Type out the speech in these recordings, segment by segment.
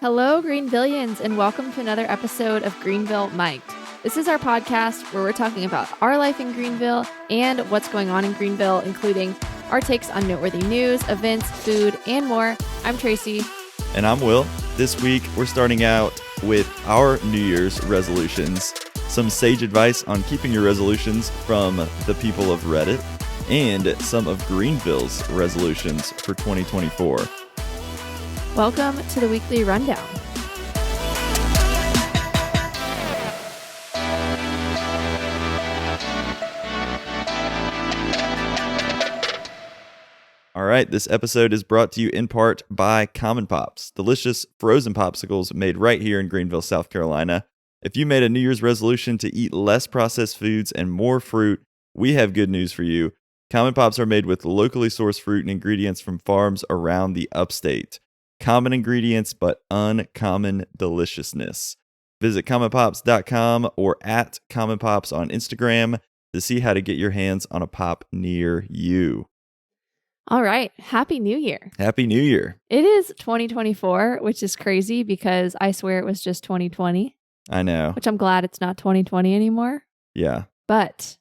Hello, Greenvillians, and welcome to another episode of Greenville Mic'd. This is our podcast where we're talking about our life in Greenville and what's going on in Greenville, including our takes on noteworthy news, events, food, and more. I'm Tracy. And I'm Will. This week, we're starting out with our New Year's resolutions, some sage advice on keeping your resolutions from the people of Reddit, and some of Greenville's resolutions for 2024. Welcome to the weekly rundown. All right, this episode is brought to you in part by Common Pops, delicious frozen popsicles made right here in Greenville, South Carolina. If you made a New Year's resolution to eat less processed foods and more fruit, we have good news for you. Common Pops are made with locally sourced fruit and ingredients from farms around the upstate. Common ingredients, but uncommon deliciousness. Visit commonpops.com or at Common Pops on Instagram to see how to get your hands on a pop near you. All right. Happy New Year. Happy New Year. It is 2024, which is crazy because I swear it was just 2020. I know. Which I'm glad it's not 2020 anymore. Yeah. But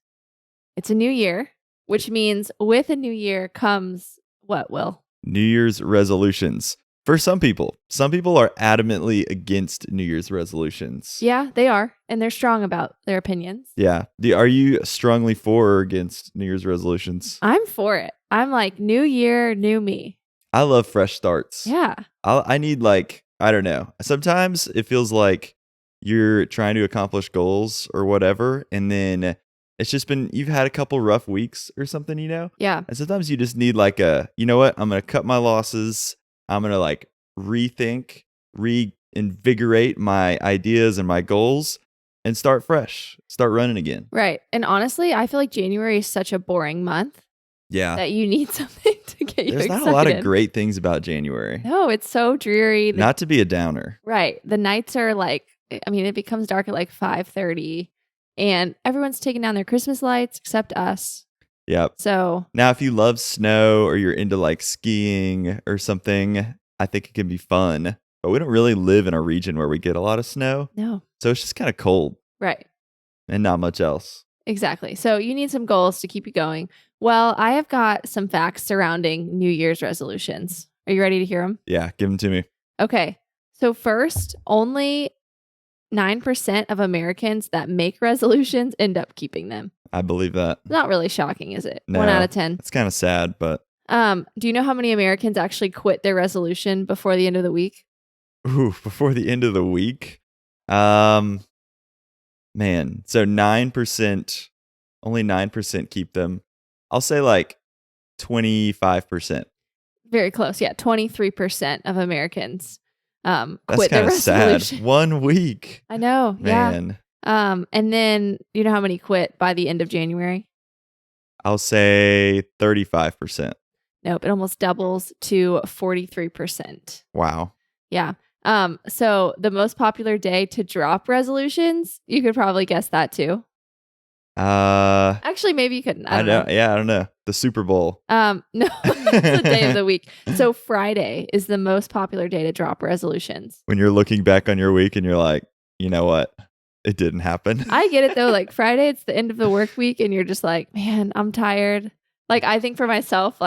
it's a new year, which means with a new year comes what, Will? New Year's resolutions. For some people are adamantly against New Year's resolutions. Yeah, they are. And they're strong about their opinions. Yeah. Are you strongly for or against New Year's resolutions? I'm for it. I'm like, new year, new me. I love fresh starts. Yeah. I need I don't know. Sometimes it feels like you're trying to accomplish goals or whatever. And then it's just you've had a couple rough weeks or something, you know? Yeah. And sometimes you just need you know what? I'm going to cut my losses. I'm going to rethink, reinvigorate my ideas and my goals and start fresh, start running again. Right. And honestly, I feel like January is such a boring month. Yeah. That you need something to get you There's excited. not a lot of great things about January. No, it's so dreary. Not to be a downer. Right. The nights are it becomes dark at 5:30 and everyone's taking down their Christmas lights except us. Yep. So now if you love snow or you're into skiing or something, I think it can be fun. But we don't really live in a region where we get a lot of snow. No. So it's just kind of cold. Right. And not much else. Exactly. So you need some goals to keep you going. Well, I have got some facts surrounding New Year's resolutions. Are you ready to hear them? Yeah, give them to me. Okay. So first, only 9% of Americans that make resolutions end up keeping them. I believe that. Not really shocking, is it? No, 1 out of 10. It's kind of sad, but... Do you know how many Americans actually quit their resolution before the end of the week? Ooh, before the end of the week? Man, so 9%, only 9% keep them. I'll say 25%. Very close. Yeah, 23% of Americans That's quit their kind of sad. resolution. 1 week. I know. Man. Yeah. And then you know how many quit by the end of January? I'll say 35%. Nope, it almost doubles to 43%. Wow. Yeah. So the most popular day to drop resolutions, you could probably guess that too. Actually, maybe you couldn't. I don't know. Yeah, I don't know. The Super Bowl. No, it's the day of the week. So Friday is the most popular day to drop resolutions. When you're looking back on your week and you're like, you know what? It didn't happen. I get it though. Friday, it's the end of the work week and you're just like, man, I'm tired. I think for myself,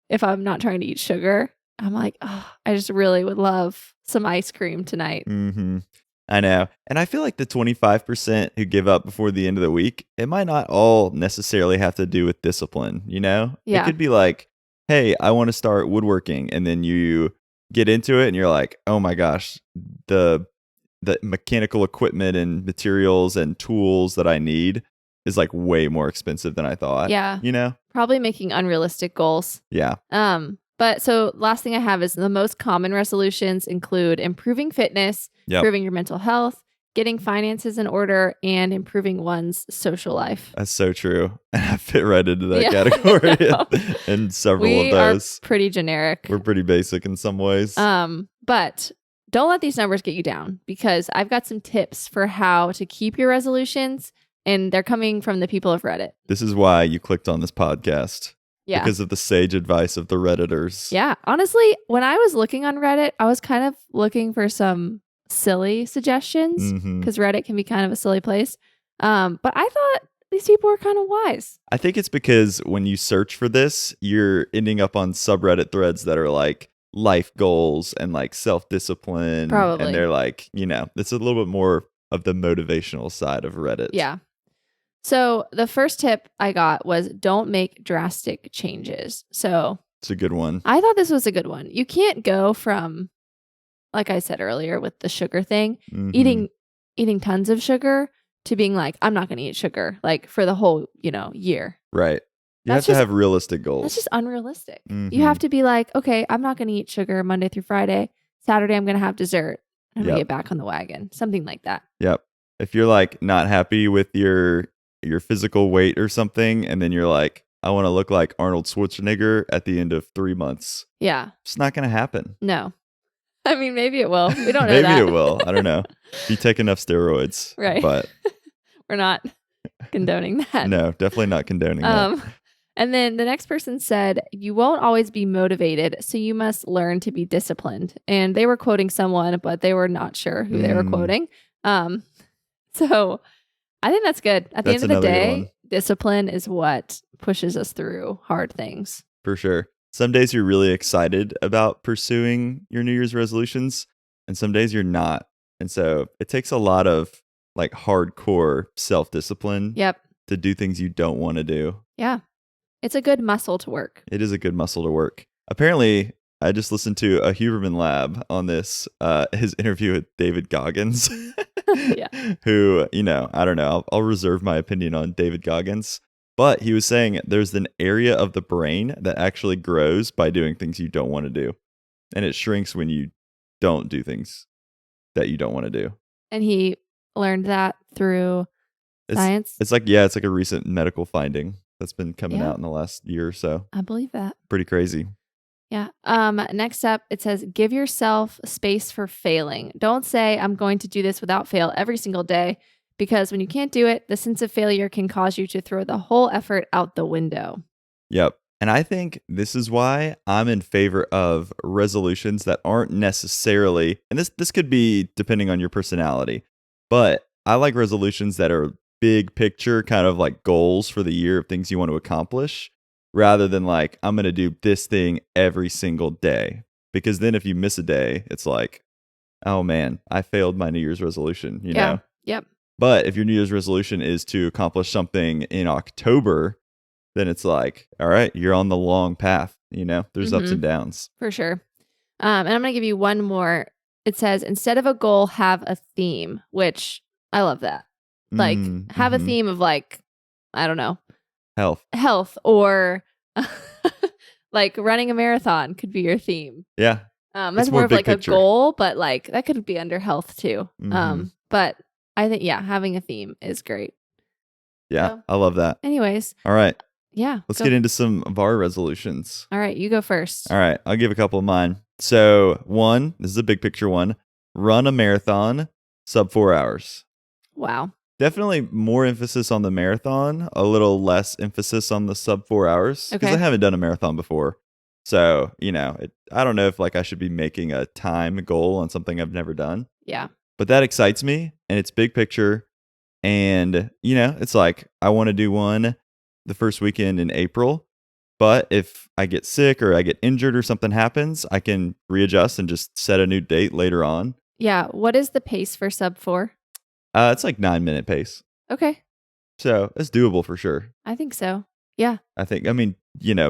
if I'm not trying to eat sugar, I'm like, oh, I just really would love some ice cream tonight. Mm-hmm. I know. And I feel like the 25% who give up before the end of the week, it might not all necessarily have to do with discipline, you know? Yeah. It could be hey, I want to start woodworking. And then you get into it and you're like, oh my gosh, the mechanical equipment and materials and tools that I need is way more expensive than I thought. Yeah. You know? Probably making unrealistic goals. Yeah. But so last thing I have is the most common resolutions include improving fitness, improving your mental health, getting finances in order, and improving one's social life. That's so true. And I fit right into that category in several of those. Are pretty generic. We're pretty basic in some ways. But don't let these numbers get you down because I've got some tips for how to keep your resolutions, and they're coming from the people of Reddit. This is why you clicked on this podcast. Yeah. Because of the sage advice of the Redditors. Yeah. Honestly, when I was looking on Reddit, I was kind of looking for some silly suggestions Mm-hmm. because Reddit can be kind of a silly place. But I thought these people were kind of wise. I think it's because when you search for this, you're ending up on subreddit threads that are like life goals and like self-discipline. Probably. And they're like, it's a little bit more of the motivational side of Reddit. Yeah. So the first tip I got was don't make drastic changes. So It's a good one. I thought this was a good one. You can't go from, like I said earlier with the sugar thing, Mhm. eating tons of sugar to being like, I'm not going to eat sugar like for the whole, year. Right. You That's have to just- have realistic goals. That's just unrealistic. Mhm. You have to be like, okay, I'm not going to eat sugar Monday through Friday. Saturday, I'm going to have dessert. I'm going to get back on the wagon. Something like that. Yep. If you're like not happy with your physical weight or something, and then you're like, I want to look like Arnold Schwarzenegger at the end of 3 months. Yeah. It's not going to happen. No. I mean, maybe it will. We don't know Maybe that. it will. I don't know. You take enough steroids. Right. But we're not condoning that. no, definitely not condoning that. And then the next person said, you won't always be motivated, so you must learn to be disciplined. And they were quoting someone, but they were not sure who they were quoting. So I think that's good. At the end of the day, discipline is what pushes us through hard things. For sure. Some days you're really excited about pursuing your New Year's resolutions, and some days you're not. And so it takes a lot of like hardcore self-discipline to do things you don't want to do. Yeah. It's a good muscle to work. It is a good muscle to work. Apparently, I just listened to a Huberman Lab on this, his interview with David Goggins, who, I don't know, I'll reserve my opinion on David Goggins. But he was saying there's an area of the brain that actually grows by doing things you don't want to do. And it shrinks when you don't do things that you don't want to do. And he learned that through science? It's like a recent medical finding that's been coming out in the last year or so. I believe that. Pretty crazy. Yeah. Next up, it says, give yourself space for failing. Don't say, I'm going to do this without fail every single day, because when you can't do it, the sense of failure can cause you to throw the whole effort out the window. Yep. And I think this is why I'm in favor of resolutions that aren't necessarily, and this could be depending on your personality, but I like resolutions that are big picture, kind of like goals for the year of things you want to accomplish, rather than like, I'm going to do this thing every single day. Because then if you miss a day, it's like, oh man, I failed my New Year's resolution, you know? Yep. But if your New Year's resolution is to accomplish something in October, then it's like, all right, you're on the long path, there's ups and downs. For sure. And I'm going to give you one more. It says, instead of a goal, have a theme, which I love that. Like, have a theme of like, I don't know. Health or like running a marathon could be your theme. Yeah. That's more of like picture. A goal, but like that could be under health too. But I think, having a theme is great. Yeah, so, I love that. Anyways. All right. Yeah. Let's get into some of our resolutions. All right, you go first. All right, I'll give a couple of mine. So one, this is a big picture one, run a marathon sub 4 hours. Wow. Definitely more emphasis on the marathon, a little less emphasis on the sub 4 hours. Because I haven't done a marathon before. So, I don't know if like I should be making a time goal on something I've never done. Yeah. But that excites me, and it's big picture. And, it's like I want to do one the first weekend in April. But if I get sick or I get injured or something happens, I can readjust and just set a new date later on. Yeah. What is the pace for sub 4? It's like 9-minute pace. Okay. So it's doable for sure. I think so. Yeah. I mean,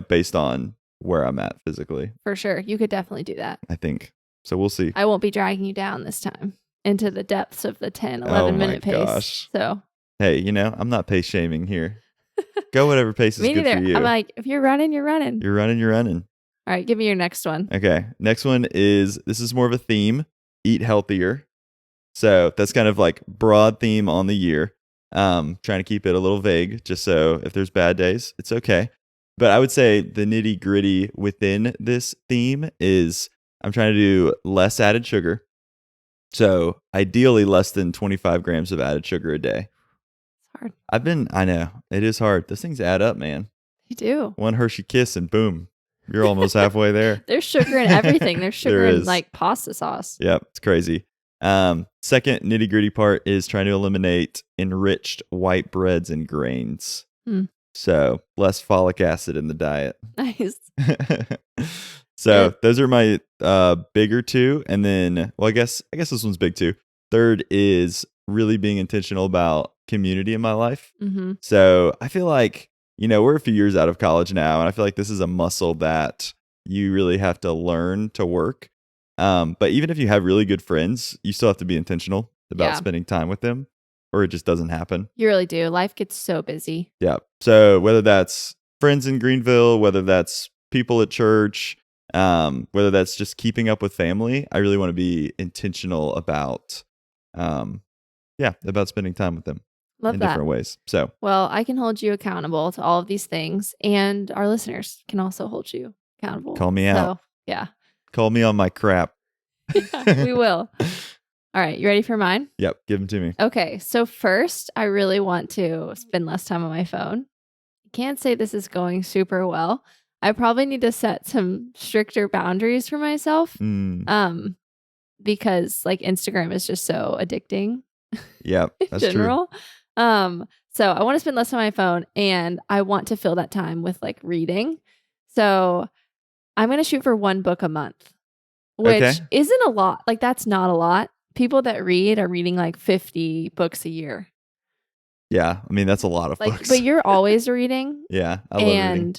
based on where I'm at physically. For sure. You could definitely do that. I think. So we'll see. I won't be dragging you down this time into the depths of the 10, 11-minute pace. Gosh. So. Hey, I'm not pace shaming here. Go whatever pace is good for you. I'm like, if you're running, you're running. You're running. All right. Give me your next one. Okay. Next one this is more of a theme. Eat healthier. So that's kind of like broad theme on the year. Trying to keep it a little vague, just so if there's bad days, it's okay. But I would say the nitty gritty within this theme is I'm trying to do less added sugar. So ideally less than 25 grams of added sugar a day. It's hard. I know. It is hard. Those things add up, man. You do. One Hershey Kiss and boom, you're almost halfway there. There's sugar in everything. There's sugar There in is. like pasta sauce. Yep, it's crazy. Second nitty gritty part is trying to eliminate enriched white breads and grains. So less folic acid in the diet. Nice. So those are my bigger two. And then, well, I guess this one's big too. Third is really being intentional about community in my life. Mm-hmm. So I feel like, we're a few years out of college now, and I feel like this is a muscle that you really have to learn to work. But even if you have really good friends, you still have to be intentional about spending time with them, or it just doesn't happen. You really do. Life gets so busy. Yeah. So whether that's friends in Greenville, whether that's people at church, whether that's just keeping up with family, I really want to be intentional about, about spending time with them. Love in that. Different ways. So, well, I can hold you accountable to all of these things, and our listeners can also hold you accountable. Call me out. Yeah. Call me on my crap. Yeah, we will. All right. You ready for mine? Yep. Give them to me. Okay. So first, I really want to spend less time on my phone. I can't say this is going super well. I probably need to set some stricter boundaries for myself. Because like Instagram is just so addicting. Yeah, that's in general. true. So I want to spend less on my phone, and I want to fill that time with like reading. So I'm going to shoot for 1 book a month, which isn't a lot. Like that's not a lot. People that read are reading like 50 books a year. Yeah. I mean, that's a lot of books. But you're always reading. Yeah. I love reading.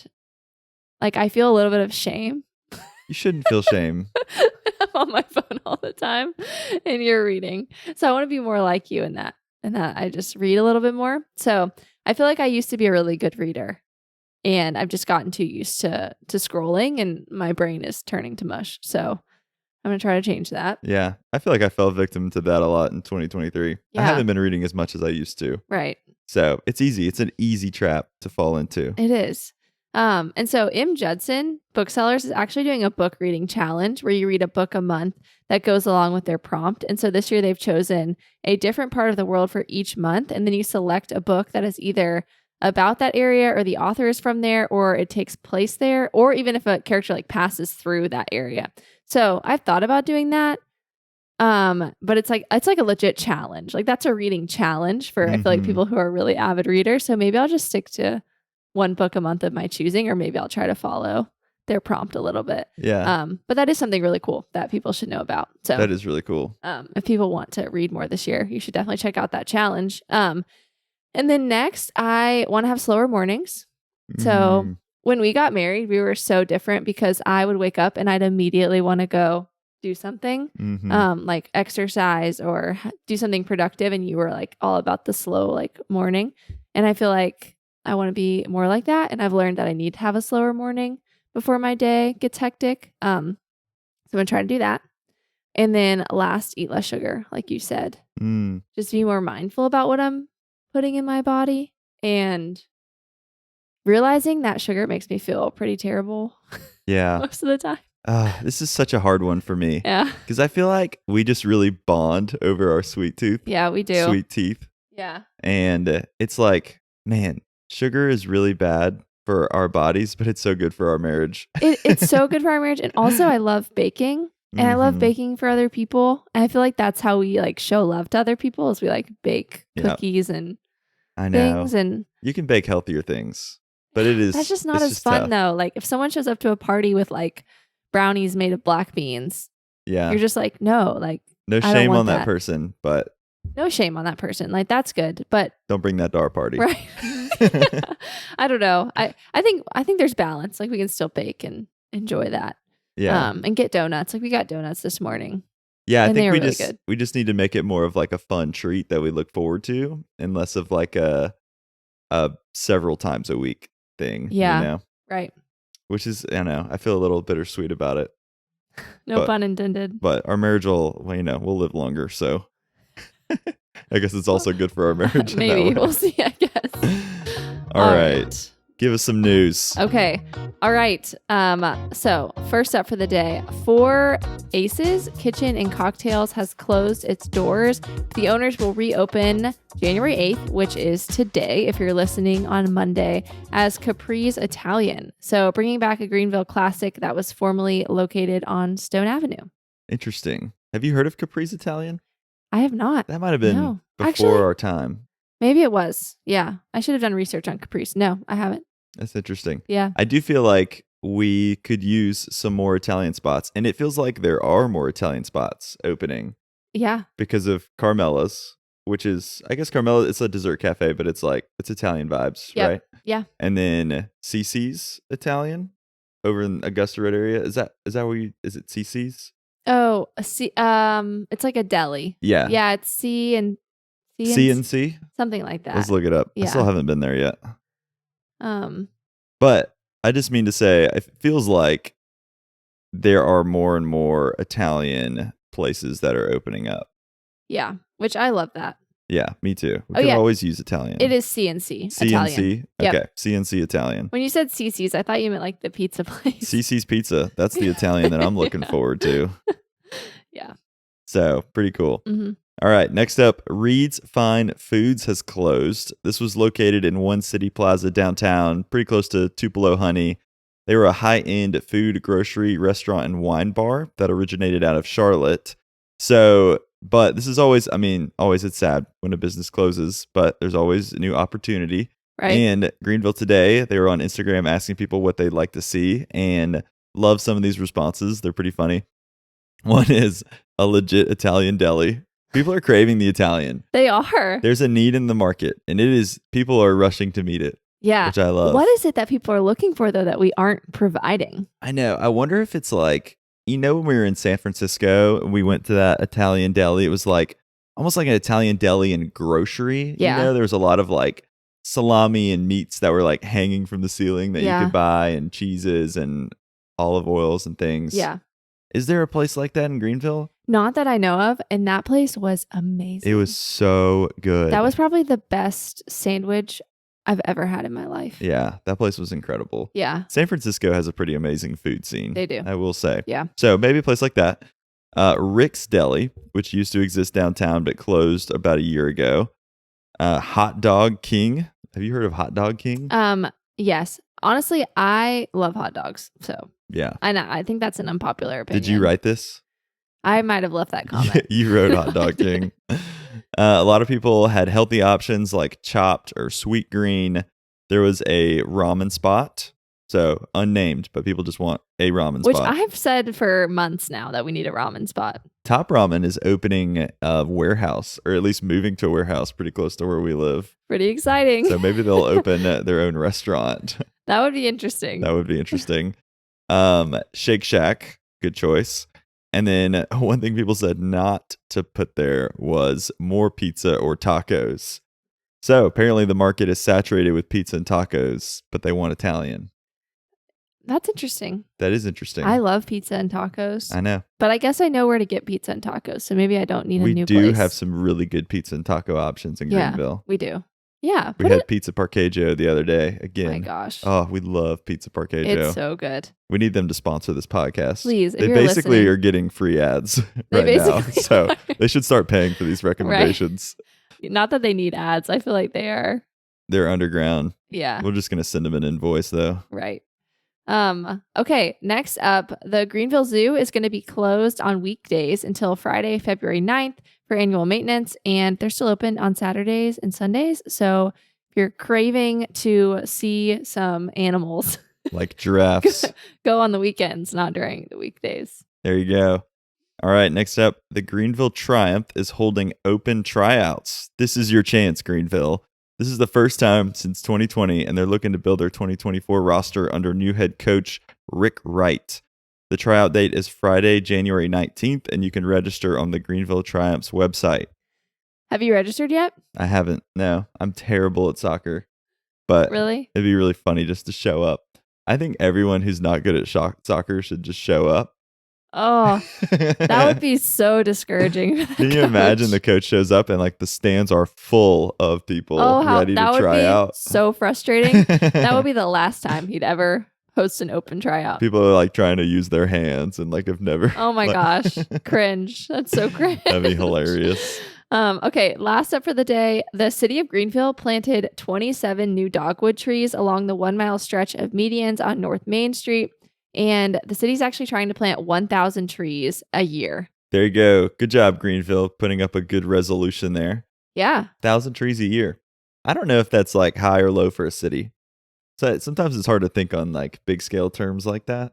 Like I feel a little bit of shame. You shouldn't feel shame. I'm on my phone all the time and you're reading. So I want to be more like you in that. And that I just read a little bit more. So I feel like I used to be a really good reader, and I've just gotten too used to scrolling, and my brain is turning to mush. So I'm going to try to change that. Yeah. I feel like I fell victim to that a lot in 2023. Yeah. I haven't been reading as much as I used to. Right. So it's easy. It's an easy trap to fall into. It is. And so M. Judson Booksellers is actually doing a book reading challenge where you read a book a month that goes along with their prompt. And so this year they've chosen a different part of the world for each month. And then you select a book that is either about that area, or the author is from there, or it takes place there, or even if a character like passes through that area. So I've thought about doing that. But it's like a legit challenge. Like that's a reading challenge for, I feel like, people who are really avid readers. So maybe I'll just stick to 1 book a month of my choosing, or maybe I'll try to follow their prompt a little bit. Yeah. But that is something really cool that people should know about. So that is really cool. If people want to read more this year, you should definitely check out that challenge. And then next, I want to have slower mornings. So when we got married, we were so different because I would wake up and I'd immediately want to go do something, like exercise or do something productive. And you were like all about the slow like morning. And I feel like I want to be more like that. And I've learned that I need to have a slower morning before my day gets hectic. So I'm going to try to do that. And then last, eat less sugar, like you said. Just be more mindful about what I'm putting in my body, and realizing that sugar makes me feel pretty terrible. Yeah. Most of the time. This is such a hard one for me. Yeah. Because I feel like we just really bond over our sweet tooth. Yeah, we do. Sweet teeth. Yeah. And it's like, man, sugar is really bad for our bodies, but it's so good for our marriage. It's so good for our marriage. And also I love baking. And I love baking for other people. And I feel like that's how we like show love to other people, is we like bake cookies and things. And you can bake healthier things, but that's just not as fun though. Like if someone shows up to a party with like brownies made of black beans, you're just like, no, like no shame on that person, but no shame on that person. Like that's good, but don't bring that to our party. Right. I don't know. I think there's balance. Like we can still bake and enjoy that. Yeah. And get donuts. Like we got donuts this morning. Yeah, I think really we just need to make it more of like a fun treat that we look forward to, and less of like a several times a week thing. Yeah. You know? Right. Which is, I know, I feel a little bittersweet about it. No pun intended. But our marriage we'll live longer, so I guess it's also good for our marriage. Maybe we'll see, I guess. All right. Give us some news. Okay. All right. So first up for the day, 4 Aces Kitchen and Cocktails has closed its doors. The owners will reopen January 8th, which is today, if you're listening on Monday, as Capri's Italian. So bringing back a Greenville classic that was formerly located on Stone Avenue. Interesting. Have you heard of Capri's Italian? I have not. That might have been before Actually, our time. Maybe it was. Yeah. I should have done research on Capri's. No, I haven't. That's interesting. Yeah. I do feel like we could use some more Italian spots. And it feels like there are more Italian spots opening. Yeah. Because of Carmela's, which is, I guess Carmela, it's a dessert cafe, but it's Italian vibes, right? Yeah. And then Cece's Italian over in Augusta Road area. Is that where is it Cece's? Oh, it's like a deli. Yeah. Yeah, it's C&C. Something like that. Let's look it up. Yeah. I still haven't been there yet. But I just mean to say, it feels like there are more and more Italian places that are opening up. Yeah, which I love that. Yeah, me too. We can always use Italian. It is C&C Italian. C&C? Yep. Okay, C&C Italian. When you said Cece's, I thought you meant like the pizza place. Cece's Pizza. That's the Italian that I'm looking forward to. Yeah. So, pretty cool. Mm-hmm. All right, next up, Reed's Fine Foods has closed. This was located in One City Plaza downtown, pretty close to Tupelo Honey. They were a high-end food, grocery, restaurant, and wine bar that originated out of Charlotte. So, but this is always it's sad when a business closes, but there's always a new opportunity. Right. And Greenville Today, they were on Instagram asking people what they'd like to see, and love some of these responses. They're pretty funny. One is a legit Italian deli. People are craving the Italian. They are. There's a need in the market, and people are rushing to meet it. Yeah. Which I love. What is it that people are looking for, though, that we aren't providing? I know. I wonder if it's like, when we were in San Francisco and we went to that Italian deli, it was like almost like an Italian deli and grocery. Yeah. There was a lot of like salami and meats that were like hanging from the ceiling that you could buy, and cheeses and olive oils and things. Yeah. Is there a place like that in Greenville? Not that I know of. And that place was amazing. It was so good. That was probably the best sandwich I've ever had in my life. Yeah, that place was incredible. Yeah. San Francisco has a pretty amazing food scene. They do. I will say. Yeah. So maybe a place like that. Rick's Deli, which used to exist downtown but closed about a year ago. Hot Dog King. Have you heard of Hot Dog King? Yes. Honestly, I love hot dogs. So yeah. I know. I think that's an unpopular opinion. Did you write this? I might have left that comment. You wrote Hot Dog King. A lot of people had healthy options like chopped or sweet green. There was a ramen spot. So unnamed, but people just want a ramen Which spot. I have said for months now that we need a ramen spot. Top Ramen is opening a warehouse, or at least moving to a warehouse pretty close to where we live. Pretty exciting. So maybe they'll open their own restaurant. That would be interesting. That would be interesting. Shake Shack, good choice. And then one thing people said not to put there was more pizza or tacos. So apparently the market is saturated with pizza and tacos, but they want Italian. That's interesting. That is interesting. I love pizza and tacos. I know. But I guess I know where to get pizza and tacos, so maybe I don't need a new place. We do have some really good pizza and taco options in Greenville. We do. Yeah. We had Pizza Parquejo the other day again. Oh my gosh. Oh, we love Pizza Parquejo. It's so good. We need them to sponsor this podcast. Please, if they you're basically listening. are getting free ads right now. So they should start paying for these recommendations. Right. Not that they need ads. I feel like they are. They're underground. Yeah. We're just going to send them an invoice though. Right. Okay, next up, the Greenville Zoo is going to be closed on weekdays until Friday, February 9th for annual maintenance, and they're still open on Saturdays and Sundays. So if you're craving to see some animals, like giraffes, go on the weekends, not during the weekdays. There you go. All right, next up, the Greenville Triumph is holding open tryouts. This is your chance, Greenville. This is the first time since 2020, and they're looking to build their 2024 roster under new head coach Rick Wright. The tryout date is Friday, January 19th, and you can register on the Greenville Triumph's website. Have you registered yet? I haven't, no. I'm terrible at soccer, but really? It'd be really funny just to show up. I think everyone who's not good at soccer should just show up Oh, that would be so discouraging. for the Can you imagine coach. the coach shows up and like the stands are full of people Oh, how ready to that would try be out? so frustrating. That would be the last time he'd ever host an open tryout. People are like trying to use their hands and like have never. Oh my like- gosh, cringe. That's so cringe. That'd be hilarious. Okay, last up for the day, the city of Greenville planted 27 new dogwood trees along the 1 mile stretch of medians on North Main Street. And the city's actually trying to plant 1,000 trees a year. There you go. Good job, Greenville, putting up a good resolution there. Yeah. 1,000 trees a year. I don't know if that's like high or low for a city. So sometimes it's hard to think on like big scale terms like that.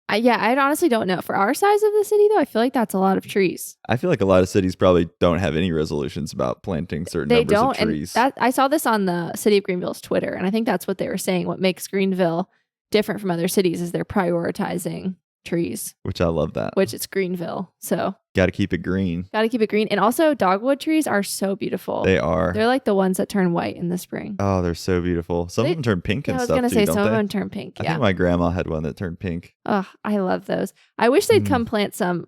I honestly don't know. For our size of the city, though, I feel like that's a lot of trees. I feel like a lot of cities probably don't have any resolutions about planting certain They numbers don't. of trees. And I saw this on the city of Greenville's Twitter, and I think that's what they were saying. What makes Greenville different from other cities is they're prioritizing trees, Which I love that. which it's Greenville. So Got to keep it green. got to keep it green. And also, dogwood trees are so beautiful. They are. They're like the ones that turn white in the spring. Oh, they're so beautiful. Some They- of them turn pink Yeah, and I was stuff going to too, say don't some of they? them turn pink. I Yeah. think my grandma had one that turned pink. Oh, I love those. I wish they'd Mm. come plant some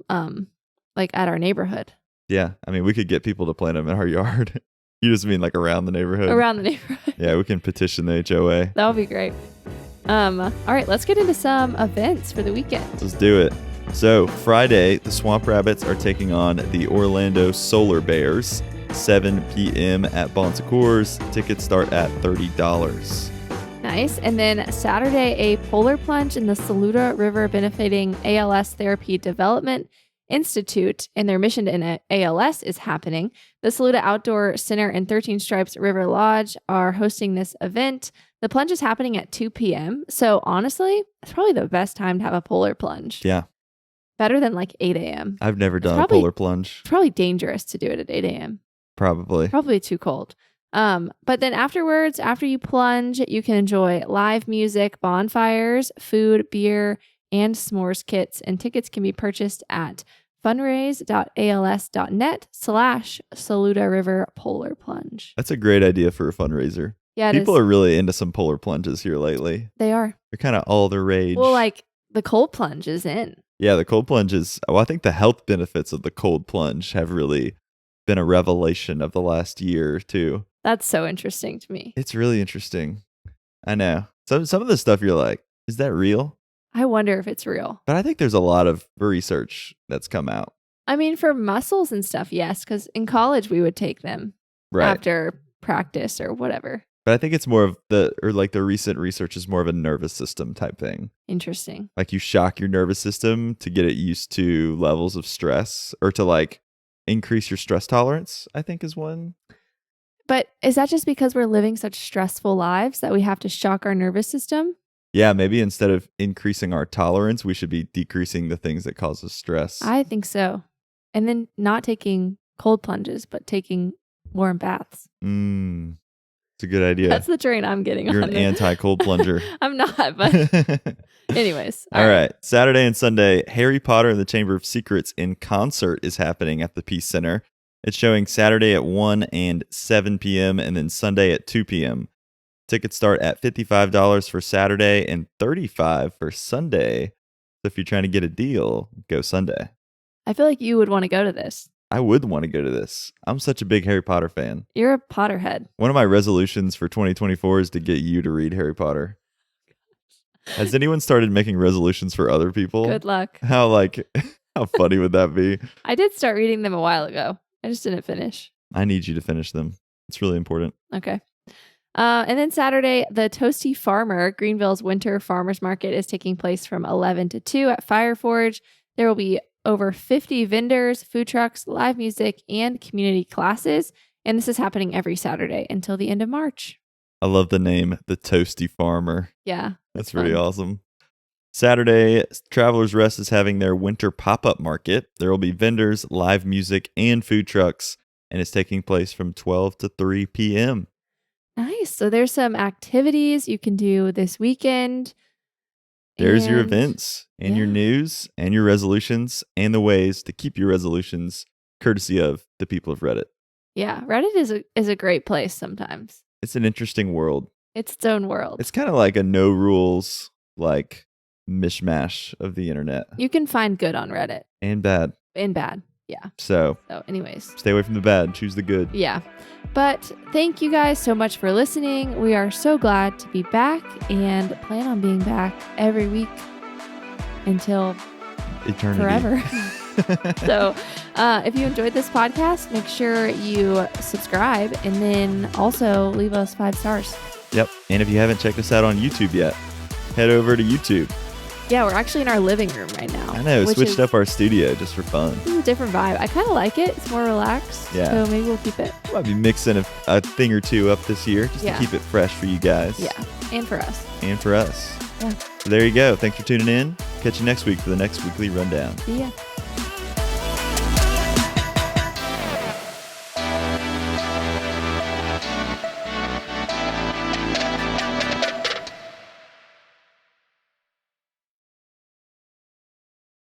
like at our neighborhood. Yeah. I mean, we could get people to plant them in our yard. You just mean like around the neighborhood? Around the neighborhood. Yeah, we can petition the HOA. That would be great. All right, let's get into some events for the weekend. Let's do it. So, Friday, the Swamp Rabbits are taking on the Orlando Solar Bears, 7 p.m. at Bon Secours. Tickets start at $30. Nice. And then Saturday, a polar plunge in the Saluda River benefiting ALS Therapy Development Institute and their mission to end ALS is happening. The Saluda Outdoor Center and 13 Stripes River Lodge are hosting this event. The plunge is happening at 2 p.m. So honestly, it's probably the best time to have a polar plunge. Yeah, Better than like 8 a.m. I've never done probably- a polar plunge. It's probably dangerous to do it at 8 a.m. Probably. Probably too cold. But then afterwards, after you plunge, you can enjoy live music, bonfires, food, beer, and s'mores kits. And tickets can be purchased at fundraise.als.net/Saluda River Polar Plunge. That's a great idea for a fundraiser. Yeah, People are really into some polar plunges here lately. They are. They're kind of all the rage. Well, like the cold plunge is in. Yeah, the cold plunge is. Well, I think the health benefits of the cold plunge have really been a revelation of the last year or two. That's so interesting to me. It's really interesting. I know. Some of the stuff you're like, is that real? I wonder if it's real. But I think there's a lot of research that's come out. I mean, for muscles and stuff, yes, because in college we would take them Right. after practice or whatever. But I think it's more of the recent research is more of a nervous system type thing. Interesting. Like you shock your nervous system to get it used to levels of stress or to like increase your stress tolerance, I think is one. But is that just because we're living such stressful lives that we have to shock our nervous system? Yeah, maybe instead of increasing our tolerance, we should be decreasing the things that cause us stress. I think so. And then not taking cold plunges, but taking warm baths. It's a good idea. That's the train I'm getting You're on. an anti-cold plunger. I'm not, but anyways. All right. Saturday and Sunday, Harry Potter and the Chamber of Secrets in concert is happening at the Peace Center. It's showing Saturday at 1 and 7 p.m. and then Sunday at 2 p.m. Tickets start at $55 for Saturday and $35 for Sunday. So if you're trying to get a deal, go Sunday. I feel like you would want to go to this. I would want to go to this. I'm such a big Harry Potter fan. You're a Potterhead. One of my resolutions for 2024 is to get you to read Harry Potter. Has anyone started making resolutions for other people? Good luck. How funny would that be? I did start reading them a while ago. I just didn't finish. I need you to finish them. It's really important. Okay. And then Saturday, the Toasty Farmer, Greenville's Winter Farmers Market, is taking place from 11 to 2 at Fireforge. There will be over 50 vendors, food trucks, live music, and community classes. And this is happening every Saturday until the end of March. I love the name, the Toasty Farmer. Yeah. That's pretty awesome. Saturday, Travelers Rest is having their winter pop-up market. There will be vendors, live music, and food trucks, and it's taking place from 12 to 3 p.m. Nice. So there's some activities you can do this weekend. There's your And- events and your yeah. news and your resolutions and the ways to keep your resolutions courtesy of the people of Reddit. Yeah. Reddit is a great place sometimes. It's an interesting world. It's its own world. It's kind of like a no rules, like mishmash of the internet. You can find good on Reddit. And bad. And bad. Yeah. So anyways. Stay away from the bad. Choose the good. Yeah. But thank you guys so much for listening. We are so glad to be back and plan on being back every week until eternity. Forever. So if you enjoyed this podcast, make sure you subscribe and then also leave us 5 stars. Yep. And if you haven't checked us out on YouTube yet, head over to YouTube. Yeah, we're actually in our living room right now. I know. Switched up our studio just for fun. This is a different vibe. I kind of like it. It's more relaxed. Yeah. So maybe we'll keep it. Might be mixing a thing or two up this year just to keep it fresh for you guys. Yeah. And for us. Yeah. So there you go. Thanks for tuning in. Catch you next week for the next weekly rundown. See ya.